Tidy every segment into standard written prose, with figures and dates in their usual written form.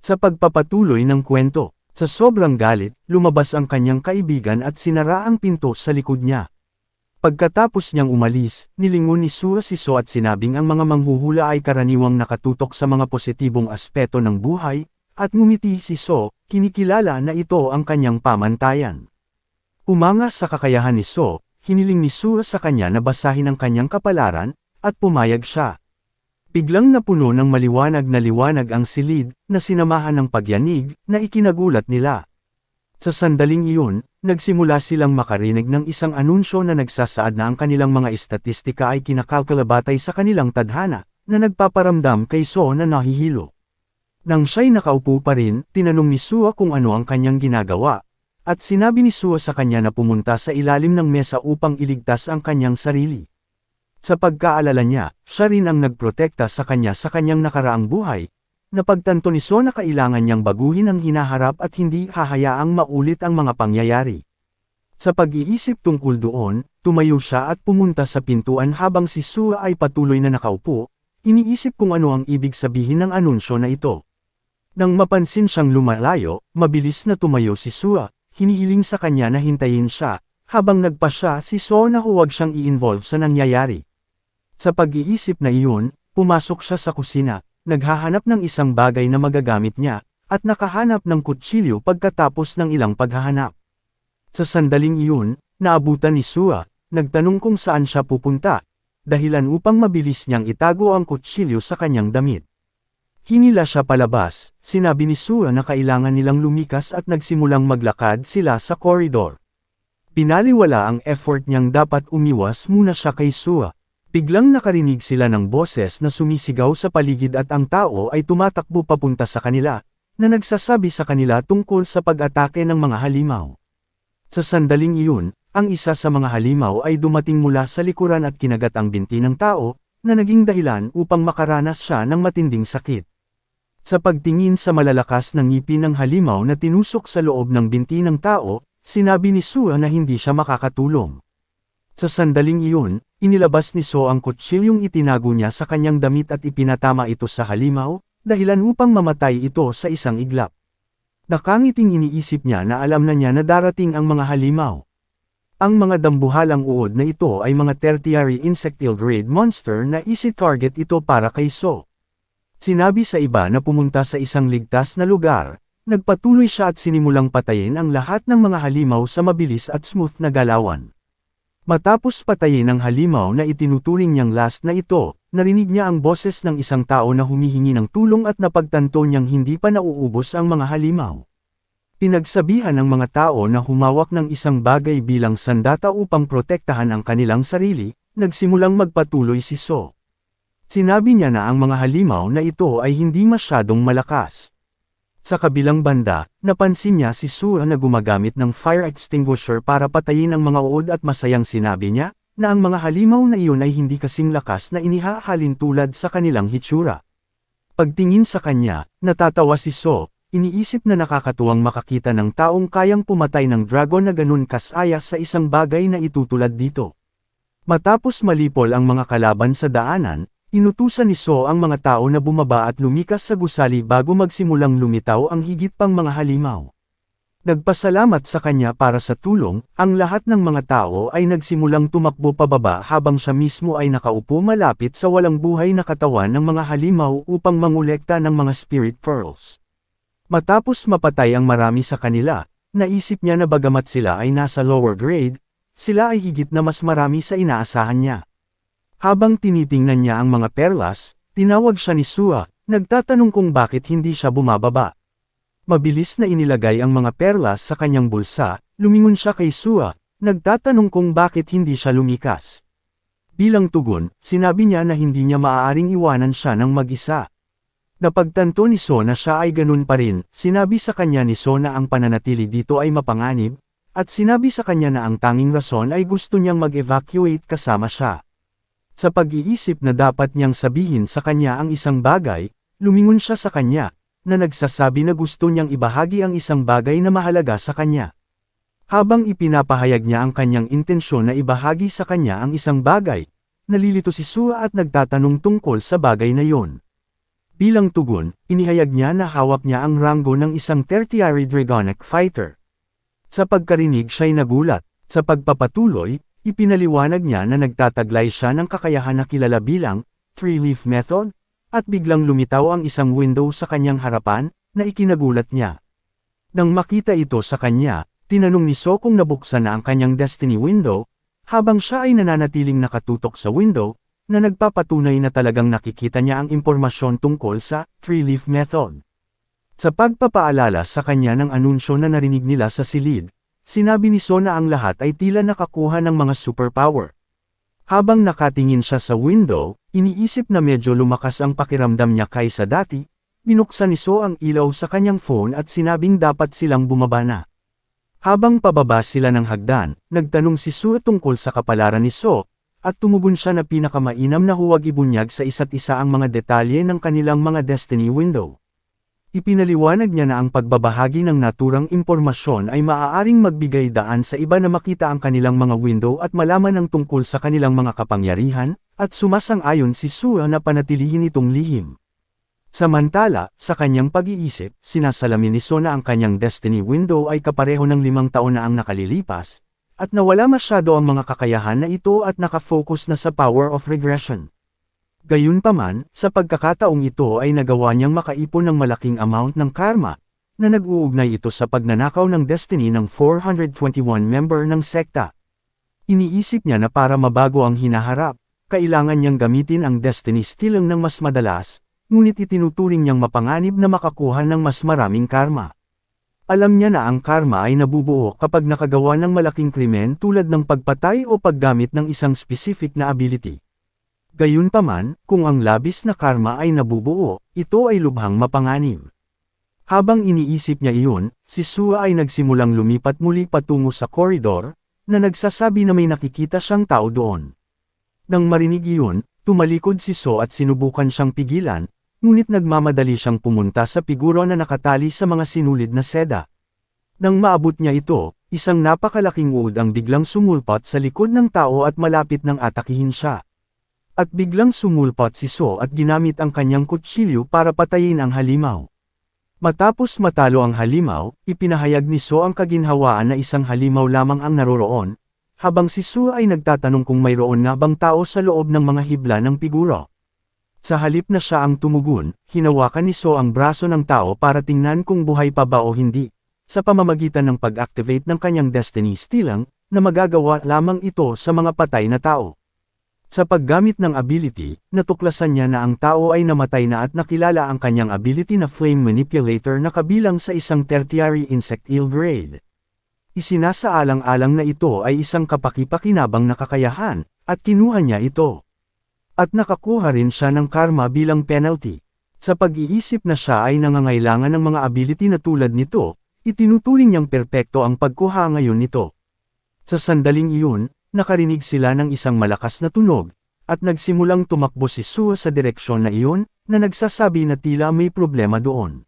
Sa pagpapatuloy ng kwento, sa sobrang galit, lumabas ang kanyang kaibigan at sinara ang pinto sa likod niya. Pagkatapos niyang umalis, nilingon ni Sua si So at sinabing ang mga manghuhula ay karaniwang nakatutok sa mga positibong aspeto ng buhay, at ngumiti si So, kinikilala na ito ang kanyang pamantayan. Umanga sa kakayahan ni So, hiniling ni Sua sa kanya na basahin ang kanyang kapalaran, at pumayag siya. Biglang napuno ng maliwanag na liwanag ang silid, na sinamahan ng pagyanig, na ikinagulat nila. Sa sandaling iyon, nagsimula silang makarinig ng isang anunsyo na nagsasaad na ang kanilang mga estatistika ay kinakalkalabatay sa kanilang tadhana, na nagpaparamdam kay So na nahihilo. Nang siya'y nakaupo pa rin, tinanong ni Sua kung ano ang kanyang ginagawa, at sinabi ni Sua sa kanya na pumunta sa ilalim ng mesa upang iligtas ang kanyang sarili. Sa pagkaalala niya, siya rin ang nagprotekta sa kanyang nakaraang buhay. Napagtanto ni So na kailangan niyang baguhin ang hinaharap at hindi hahayaang maulit ang mga pangyayari. Sa pag-iisip tungkol doon, tumayo siya at pumunta sa pintuan habang si Sua ay patuloy na nakaupo, iniisip kung ano ang ibig sabihin ng anunsyo na ito. Nang mapansin siyang lumalayo, mabilis na tumayo si Sua, hinihiling sa kanya na hintayin siya, habang nagpasya si So na huwag siyang i-involve sa nangyayari. Sa pag-iisip na iyon, pumasok siya sa kusina, naghahanap ng isang bagay na magagamit niya, at nakahanap ng kutsilyo pagkatapos ng ilang paghahanap. Sa sandaling iyon, naabutan ni Sua, nagtanong kung saan siya pupunta, dahilan upang mabilis niyang itago ang kutsilyo sa kanyang damit. Hinila siya palabas, sinabi ni Sua na kailangan nilang lumikas at nagsimulang maglakad sila sa koridor. Pinaliwala ang effort niyang dapat umiwas muna siya kay Sua. Biglang nakarinig sila ng boses na sumisigaw sa paligid at ang tao ay tumatakbo papunta sa kanila, na nagsasabi sa kanila tungkol sa pag-atake ng mga halimaw. Sa sandaling iyon, ang isa sa mga halimaw ay dumating mula sa likuran at kinagat ang binti ng tao, na naging dahilan upang makaranas siya ng matinding sakit. Sa pagtingin sa malalakas na ngipin ng halimaw na tinusok sa loob ng binti ng tao, sinabi ni Sua na hindi siya makakatulong. Sa sandaling iyon, inilabas ni So ang kutsilyong itinago niya sa kanyang damit at ipinatama ito sa halimaw, dahilan upang mamatay ito sa isang iglap. Nakangiting iniisip niya na alam na niya na darating ang mga halimaw. Ang mga dambuhalang uod na ito ay mga tertiary insectile grade monster na isi-target ito para kay So. Sinabi sa iba na pumunta sa isang ligtas na lugar, nagpatuloy siya at sinimulang patayin ang lahat ng mga halimaw sa mabilis at smooth na galawan. Matapos patayin ang halimaw na itinuturing niyang last na ito, narinig niya ang boses ng isang tao na humihingi ng tulong at napagtanto niyang hindi pa nauubos ang mga halimaw. Pinagsabihan ng mga tao na humawak ng isang bagay bilang sandata upang protektahan ang kanilang sarili, nagsimulang magpatuloy si So. Sinabi niya na ang mga halimaw na ito ay hindi masyadong malakas. Sa kabilang banda, napansin niya si Sua na gumagamit ng fire extinguisher para patayin ang mga uod at masayang sinabi niya, na ang mga halimaw na iyon ay hindi kasing lakas na inihahalin tulad sa kanilang hitsura. Pagtingin sa kanya, natatawa si So, iniisip na nakakatuwang makakita ng taong kayang pumatay ng dragon na ganun kasaya sa isang bagay na itutulad dito. Matapos malipol ang mga kalaban sa daanan, inutusan ni So ang mga tao na bumaba at lumikas sa gusali bago magsimulang lumitaw ang higit pang mga halimaw. Nagpasalamat sa kanya para sa tulong, ang lahat ng mga tao ay nagsimulang tumakbo pababa habang siya mismo ay nakaupo malapit sa walang buhay na katawan ng mga halimaw upang mangolekta ng mga spirit pearls. Matapos mapatay ang marami sa kanila, naisip niya na bagamat sila ay nasa lower grade, sila ay higit na mas marami sa inaasahan niya. Habang tinitingnan niya ang mga perlas, tinawag siya ni Sua, nagtatanong kung bakit hindi siya bumababa. Mabilis na inilagay ang mga perlas sa kanyang bulsa, lumingon siya kay Sua, nagtatanong kung bakit hindi siya lumikas. Bilang tugon, sinabi niya na hindi niya maaaring iwanan siya ng mag-isa. Napagtanto ni So na siya ay ganun pa rin, sinabi sa kanya ni So na ang pananatili dito ay mapanganib, at sinabi sa kanya na ang tanging rason ay gusto niyang mag-evacuate kasama siya. Sa pag-iisip na dapat niyang sabihin sa kanya ang isang bagay, lumingon siya sa kanya, na nagsasabi na gusto niyang ibahagi ang isang bagay na mahalaga sa kanya. Habang ipinapahayag niya ang kanyang intensyon na ibahagi sa kanya ang isang bagay, nalilito si Sua at nagtatanong tungkol sa bagay na yon. Bilang tugon, inihayag niya na hawak niya ang ranggo ng isang tertiary dragonic fighter. Sa pagkarinig siya'y nagulat. Sa pagpapatuloy, ipinaliwanag niya na nagtataglay siya ng kakayahan na kilala bilang three-leaf method, at biglang lumitaw ang isang window sa kanyang harapan, na ikinagulat niya. Nang makita ito sa kanya, tinanong ni So kung nabuksan na ang kanyang destiny window, habang siya ay nananatiling nakatutok sa window, na nagpapatunay na talagang nakikita niya ang impormasyon tungkol sa three-leaf method. Sa pagpapaalala sa kanya ng anunsyo na narinig nila sa silid, sinabi ni So na ang lahat ay tila nakakuha ng mga superpower. Habang nakatingin siya sa window, iniisip na medyo lumakas ang pakiramdam niya kaysa dati, binuksan ni So ang ilaw sa kanyang phone at sinabing dapat silang bumaba na. Habang pababa sila ng hagdan, nagtanong si Sue tungkol sa kapalaran ni So, at tumugon siya na pinakamainam na huwag ibunyag sa isa't isa ang mga detalye ng kanilang mga destiny window. Ipinaliwanag niya na ang pagbabahagi ng naturang impormasyon ay maaaring magbigay daan sa iba na makita ang kanilang mga window at malaman ang tungkol sa kanilang mga kapangyarihan, at sumasang-ayon si Sue na panatilihin itong lihim. Samantala, sa kanyang pag-iisip, sinasalamin ni So na ang kanyang destiny window ay kapareho ng 5 taon na ang nakalilipas, at nawala masyado ang mga kakayahan na ito at nakafocus na sa power of regression. Gayunpaman, sa pagkakataong ito ay nagawa niyang makaipon ng malaking amount ng karma, na nag-uugnay ito sa pagnanakaw ng destiny ng 421 member ng sekta. Iniisip niya na para mabago ang hinaharap, kailangan niyang gamitin ang destiny stealing ng mas madalas, ngunit itinuturing niyang mapanganib na makakuha ng mas maraming karma. Alam niya na ang karma ay nabubuo kapag nakagawa ng malaking krimen tulad ng pagpatay o paggamit ng isang specific na ability. Gayunpaman, kung ang labis na karma ay nabubuo, ito ay lubhang mapanganib. Habang iniisip niya iyon, si Sue ay nagsimulang lumipat muli patungo sa koridor, na nagsasabi na may nakikita siyang tao doon. Nang marinig iyon, tumalikod si Sue at sinubukan siyang pigilan, ngunit nagmamadali siyang pumunta sa figuro na nakatali sa mga sinulid na seda. Nang maabot niya ito, isang napakalaking uod ang biglang sumulpot sa likod ng tao at malapit nang atakihin siya. At biglang sumulpot si So at ginamit ang kanyang kutsilyo para patayin ang halimaw. Matapos matalo ang halimaw, ipinahayag ni So ang kaginhawaan na isang halimaw lamang ang naroroon, habang si So ay nagtatanong kung mayroon nga bang tao sa loob ng mga hibla ng figuro. Sa halip na siya ang tumugon, hinawakan ni So ang braso ng tao para tingnan kung buhay pa ba o hindi, sa pamamagitan ng pag-activate ng kanyang destiny stealing, na magagawa lamang ito sa mga patay na tao. Sa paggamit ng ability, natuklasan niya na ang tao ay namatay na at nakilala ang kanyang ability na Flame Manipulator na kabilang sa isang tertiary insect eel grade. Isinasaalang-alang na ito ay isang kapaki-pakinabang na kakayahan, at kinuha niya ito. At nakakuha rin siya ng karma bilang penalty. Sa pag-iisip na siya ay nangangailangan ng mga ability na tulad nito, itinuturing niyang perpekto ang pagkuha ngayon nito. Sa sandaling iyon, nakarinig sila ng isang malakas na tunog, at nagsimulang tumakbo si Sue sa direksyon na iyon, na nagsasabi na tila may problema doon.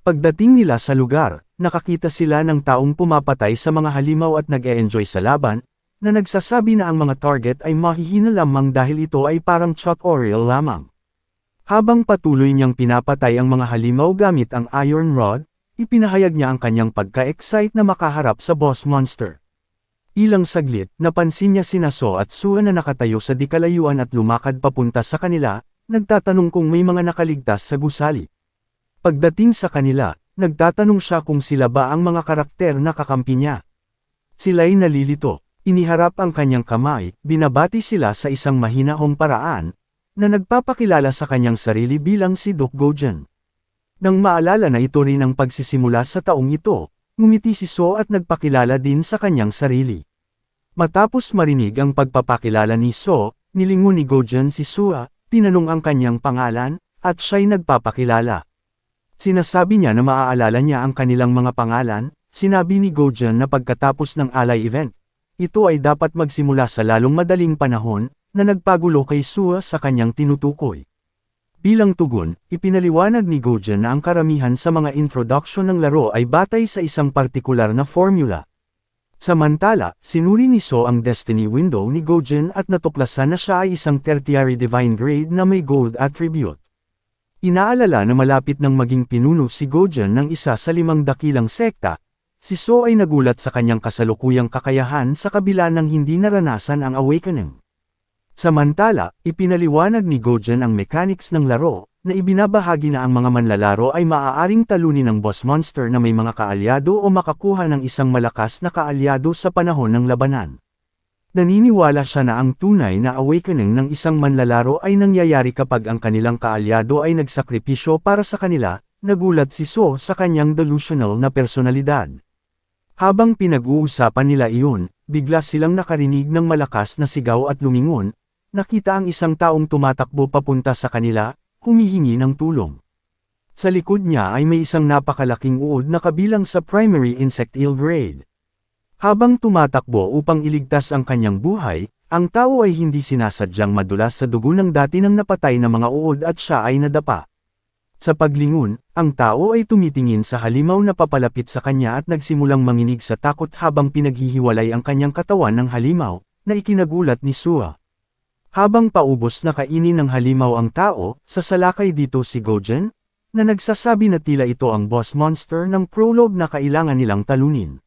Pagdating nila sa lugar, nakakita sila ng taong pumapatay sa mga halimaw at nag-e-enjoy sa laban, na nagsasabi na ang mga target ay mahihina lamang dahil ito ay parang tutorial lamang. Habang patuloy niyang pinapatay ang mga halimaw gamit ang iron rod, ipinahayag niya ang kanyang pagka-excite na makaharap sa boss monster. Ilang saglit, napansin niya sina So at Sue na nakatayo sa dikalayuan at lumakad papunta sa kanila, nagtatanong kung may mga nakaligtas sa gusali. Pagdating sa kanila, nagtatanong siya kung sila ba ang mga karakter na kakampi niya. Sila'y nalilito. Iniharap ang kanyang kamay, binabati sila sa isang mahinahong paraan, na nagpapakilala sa kanyang sarili bilang si Doc Gojen. Nang maalala na ito rin ang pagsisimula sa taong ito, ngumiti si So at nagpakilala din sa kanyang sarili. Matapos marinig ang pagpapakilala ni So, nilingon ni Gojen si Sue, tinanong ang kanyang pangalan, at siya'y nagpapakilala. Sinasabi niya na maaalala niya ang kanilang mga pangalan, sinabi ni Gojen na pagkatapos ng alay event. Ito ay dapat magsimula sa lalong madaling panahon, na nagpagulo kay Sue sa kanyang tinutukoy. Bilang tugon, ipinaliwanag ni Gojen na ang karamihan sa mga introduction ng laro ay batay sa isang partikular na formula. Samantala, sinuri ni So ang destiny window ni Gojen at natuklasan na siya ay isang tertiary divine grade na may gold attribute. Inaalala na malapit nang maging pinuno si Gojan ng isa sa 5 dakilang sekta, si So ay nagulat sa kanyang kasalukuyang kakayahan sa kabila ng hindi naranasan ang awakening. Samantala, ipinaliwanag ni Gojan ang mechanics ng laro, na ibinabahagi na ang mga manlalaro ay maaaring talunin ng boss monster na may mga kaalyado o makakuha ng isang malakas na kaalyado sa panahon ng labanan. Naniniwala siya na ang tunay na awakening ng isang manlalaro ay nangyayari kapag ang kanilang kaalyado ay nagsakripisyo para sa kanila, nagulat si So sa kanyang delusional na personalidad. Habang pinag-uusapan nila iyon, bigla silang nakarinig ng malakas na sigaw at lumingon, nakita ang isang taong tumatakbo papunta sa kanila, humihingi ng tulong. Sa likod niya ay may isang napakalaking uod na kabilang sa primary insectile grade. Habang tumatakbo upang iligtas ang kanyang buhay, ang tao ay hindi sinasadyang madulas sa dugo ng dati nang napatay na mga uod at siya ay nadapa. Sa paglingon, ang tao ay tumitingin sa halimaw na papalapit sa kanya at nagsimulang manginig sa takot habang pinaghihiwalay ang kanyang katawan ng halimaw, na ikinagulat ni Sua. Habang paubos na kainin ng halimaw ang tao, sasalakay dito si Gojan, na nagsasabi na tila ito ang boss monster ng prologue na kailangan nilang talunin.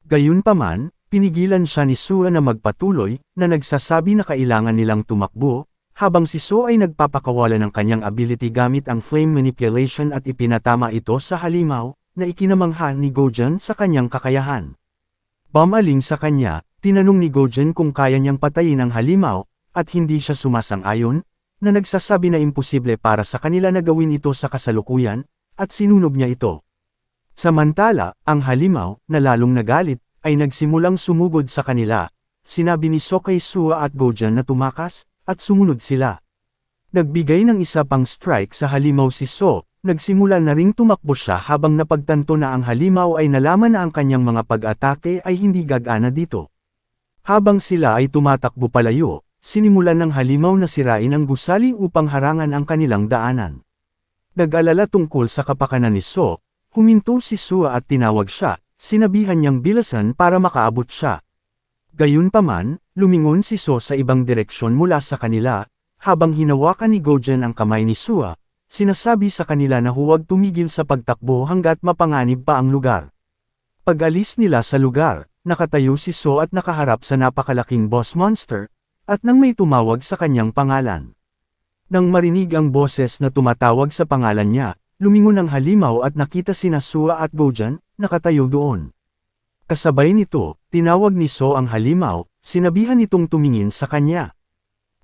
Gayunpaman, pinigilan siya ni Sua na magpatuloy, na nagsasabi na kailangan nilang tumakbo, habang si So ay nagpapakawala ng kanyang ability gamit ang flame manipulation at ipinatama ito sa halimaw, na ikinamangha ni Gojan sa kanyang kakayahan. Bumaling sa kanya, tinanong ni Gojan kung kaya niyang patayin ang halimaw, at hindi siya sumasang-ayon, na nagsasabi na imposible para sa kanila na gawin ito sa kasalukuyan, at sinunog niya ito. Samantala, ang halimaw, na lalong nagalit, ay nagsimulang sumugod sa kanila. Sinabi ni So kay Sua at Gojan na tumakas, at sumunod sila. Nagbigay ng isa pang strike sa halimaw si So, nagsimula na ring tumakbo siya habang napagtanto na ang halimaw ay nalaman na ang kanyang mga pag-atake ay hindi gagana dito. Habang sila ay tumatakbo palayo, sinimulan ng halimaw na sirain ang gusali upang harangan ang kanilang daanan. Nag-alala tungkol sa kapakanan ni So, huminto si Sua at tinawag siya, sinabihan niyang bilasan para makaabot siya. Gayunpaman, lumingon si So sa ibang direksyon mula sa kanila, habang hinawakan ni Gojan ang kamay ni Sua, sinasabi sa kanila na huwag tumigil sa pagtakbo hanggat mapanganib pa ang lugar. Pag-alis nila sa lugar, nakatayo si So at nakaharap sa napakalaking boss monster, at nang may tumawag sa kanyang pangalan. Nang marinig ang boses na tumatawag sa pangalan niya, lumingon ang halimaw at nakita sina Sua at Gojan, nakatayo doon. Kasabay nito, tinawag ni So ang halimaw, sinabihan itong tumingin sa kanya.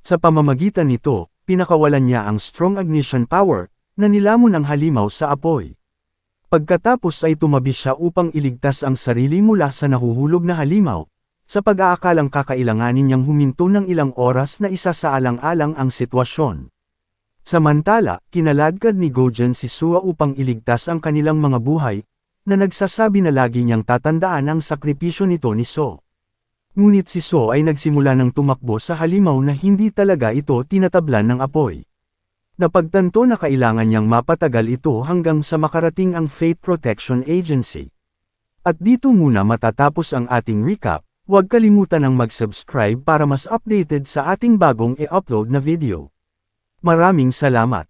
Sa pamamagitan nito, pinakawalan niya ang strong ignition power, na nilamon ang halimaw sa apoy. Pagkatapos ay tumabi siya upang iligtas ang sarili mula sa nahuhulog na halimaw, sa pag-aakalang kakailanganin niyang huminto ng ilang oras na isa sa alang-alang ang sitwasyon. Samantala, kinaladkad ni Gojan si Sua upang iligtas ang kanilang mga buhay, na nagsasabi na lagi niyang tatandaan ang sakripisyo nito ni So. Ngunit si So ay nagsimula ng tumakbo sa halimaw na hindi talaga ito tinatablan ng apoy. Napagtanto na kailangan niyang mapatagal ito hanggang sa makarating ang Fate Protection Agency. At dito muna matatapos ang ating recap, huwag kalimutan ang mag-subscribe para mas updated sa ating bagong i-upload na video. Maraming salamat.